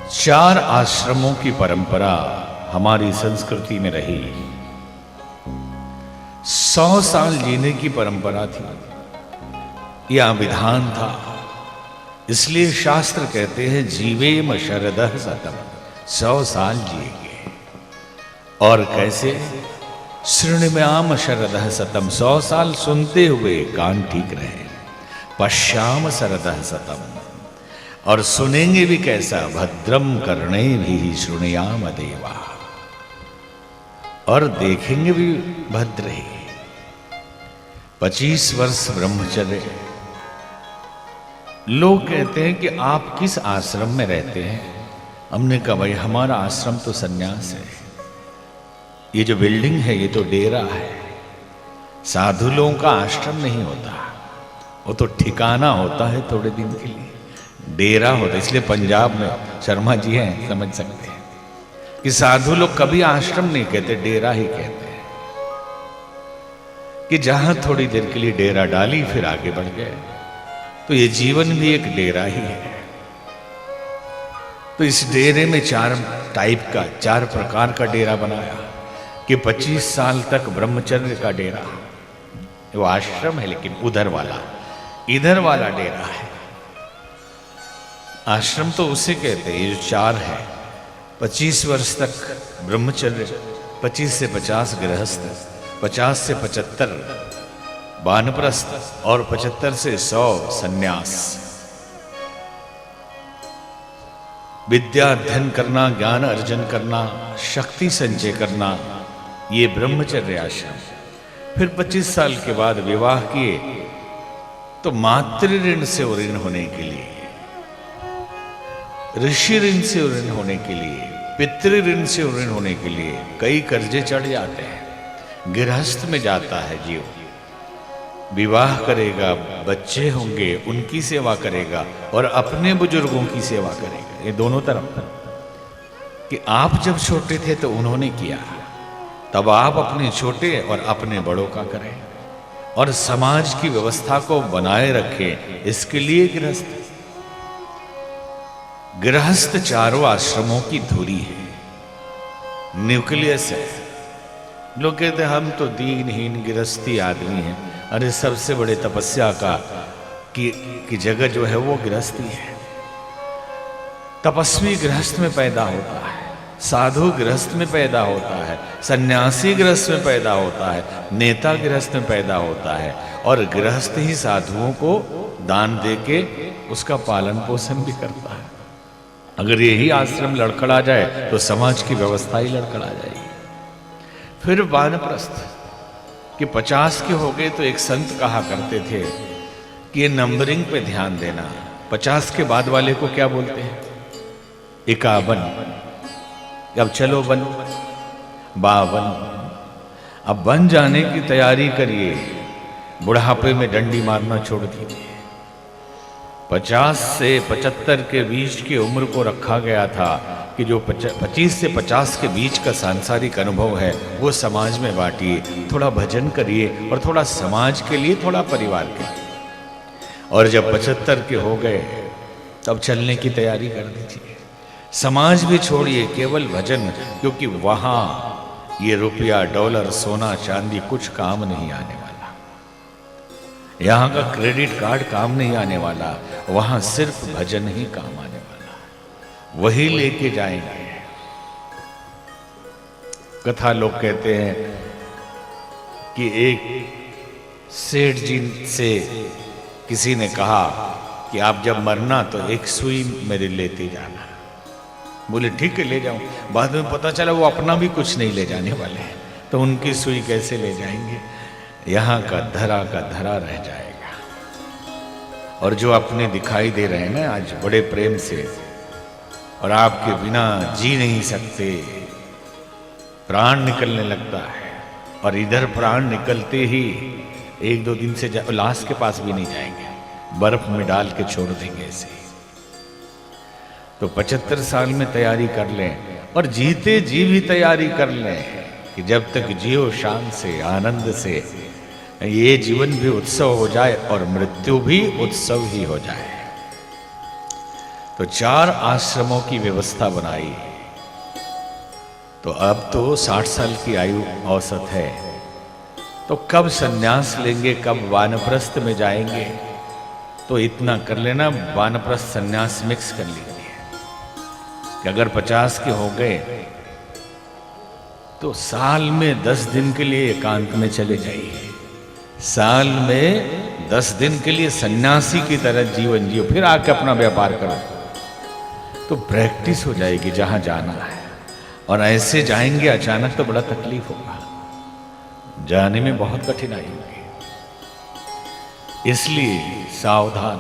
चार आश्रमों की परंपरा हमारी संस्कृति में रही। 100 साल जीने की परंपरा थी, यह विधान था। इसलिए शास्त्र कहते हैं जीवेम शरदः शतम्, 100 साल जिएंगे। और कैसे? शृण्व्याम शरदः शतम्, 100 साल सुनते हुए कान ठीक रहे। पश्याम शरदः शतम्, और सुनेंगे भी कैसा? भद्रम कर्णैभिः शृणुयाम देवा, और देखेंगे भी भद्र ही। 25 वर्ष ब्रह्मचर्य। लोग कहते हैं कि आप किस आश्रम में रहते हैं? हमने कहा भाई हमारा आश्रम तो सन्यास है। ये जो बिल्डिंग है ये तो डेरा है। साधु लोगों का आश्रम नहीं होता, वो तो ठिकाना होता है थोड़े दिन के लिए, डेरा होता है। इसलिए पंजाब में शर्मा जी हैं, समझ सकते हैं कि साधु लोग कभी आश्रम नहीं कहते, डेरा ही कहते हैं। कि जहां थोड़ी देर के लिए डेरा डाली फिर आगे बढ़ गए, तो ये जीवन भी एक डेरा ही है। तो इस डेरे में 4 टाइप का, 4 प्रकार का डेरा बनाया कि 25 साल तक ब्रह्मचर्य का डेरा, वो आश्रम है लेकिन उधर वाला, इधर वाला डेरा है। आश्रम तो उसे कहते हैं, ये जो 4 है। 25 वर्ष तक ब्रह्मचर्य, 25 से 50 गृहस्थ, 50 से 75 वानप्रस्थ और 75 से 100 सन्यास। विद्या अध्ययन करना, ज्ञान अर्जन करना, शक्ति संचय करना, ये ब्रह्मचर्य आश्रम। फिर 25 साल के बाद विवाह किए तो मातृ ऋण से ऋण होने के लिए, ऋषि ऋण से ऋण होने के लिए, पितृ ऋण से ऋण होने के लिए कई कर्जे चढ़ जाते हैं। गृहस्थ में जाता है जीव, विवाह करेगा, बच्चे होंगे, उनकी सेवा करेगा और अपने बुजुर्गों की सेवा करेगा। ये दोनों तरफ कि आप जब छोटे थे तो उन्होंने किया, तब आप अपने छोटे और अपने बड़ों का करें और समाज की व्यवस्था को बनाए रखें। इसके लिए गृहस्थ, गृहस्थ चारों आश्रमों की धुरी है, न्यूक्लियस है। लोग कहते हैं हम तो दीनहीन गृहस्थी आदमी हैं। अरे सबसे बड़े तपस्या का की जगह जो है वो गृहस्थी है। तपस्वी गृहस्थ में पैदा होता है, साधु गृहस्थ में पैदा होता है, सन्यासी गृहस्थ में पैदा होता है, नेता गृहस्थ में पैदा होता है, और गृहस्थ ही साधुओं को दान देके उसका पालन पोषण भी करता है। अगर यही आश्रम लड़खड़ा जाए तो समाज की व्यवस्था ही लड़खड़ा जाएगी। फिर वानप्रस्थ कि 50 के हो गए तो एक संत कहा करते थे कि ये नंबरिंग पे ध्यान देना। 50 के बाद वाले को क्या बोलते हैं? 51। अब चलो बन 52। अब बन जाने की तैयारी करिए, बुढ़ापे में डंडी मारना छोड़ दीजिए। 50 से 75 के बीच की उम्र को रखा गया था कि जो 25 से 50 के बीच का सांसारिक अनुभव है वो समाज में बांटिए, थोड़ा भजन करिए और थोड़ा समाज के लिए, थोड़ा परिवार के लिए। और जब 75 के हो गए तब चलने की तैयारी कर दीजिए। समाज भी छोड़िए, केवल भजन, क्योंकि वहां ये रुपया, डॉलर, सोना, चांदी कुछ काम नहीं आने वाला। यहां का क्रेडिट कार्ड काम नहीं आने वाला, वहां सिर्फ भजन ही काम आने वाला, वही लेके जाएंगे। कथा लोग कहते हैं कि एक सेठ जी से किसी ने कहा कि आप जब मरना तो एक सुई मेरे लेते जाना। बोले ठीक है ले जाऊं। बाद में पता चला वो अपना भी कुछ नहीं ले जाने वाले हैं, तो उनकी सुई कैसे ले जाएंगे? यहाँ का धरा रह जाएगा। और जो अपने दिखाई दे रहे हैं ना आज बड़े प्रेम से, और आपके बिना जी नहीं सकते, प्राण निकलने लगता है, और इधर प्राण निकलते ही 1-2 दिन से लाश के पास भी नहीं जाएंगे, बर्फ में डाल के छोड़ देंगे ऐसे। तो 75 साल में तैयारी कर लें, और जीते जी भी तैयारी कर लें कि जब तक जियो शान से, आनंद से, ये जीवन भी उत्सव हो जाए और मृत्यु भी उत्सव ही हो जाए। तो 4 आश्रमों की व्यवस्था बनाई। तो अब तो 60 साल की आयु औसत है, तो कब सन्यास लेंगे, कब वानप्रस्थ में जाएंगे, तो इतना कर लेना, वानप्रस्थ सन्यास मिक्स कर लीजिए कि अगर 50 के हो गए तो साल में 10 दिन के लिए एकांत में चले जाइए, साल में 10 दिन के लिए सन्यासी की तरह जीवन जियो, फिर आके अपना व्यापार करो, तो प्रैक्टिस हो जाएगी जहां जाना है। और ऐसे जाएंगे अचानक तो बड़ा तकलीफ होगा, जाने में बहुत कठिनाई होगी, इसलिए सावधान।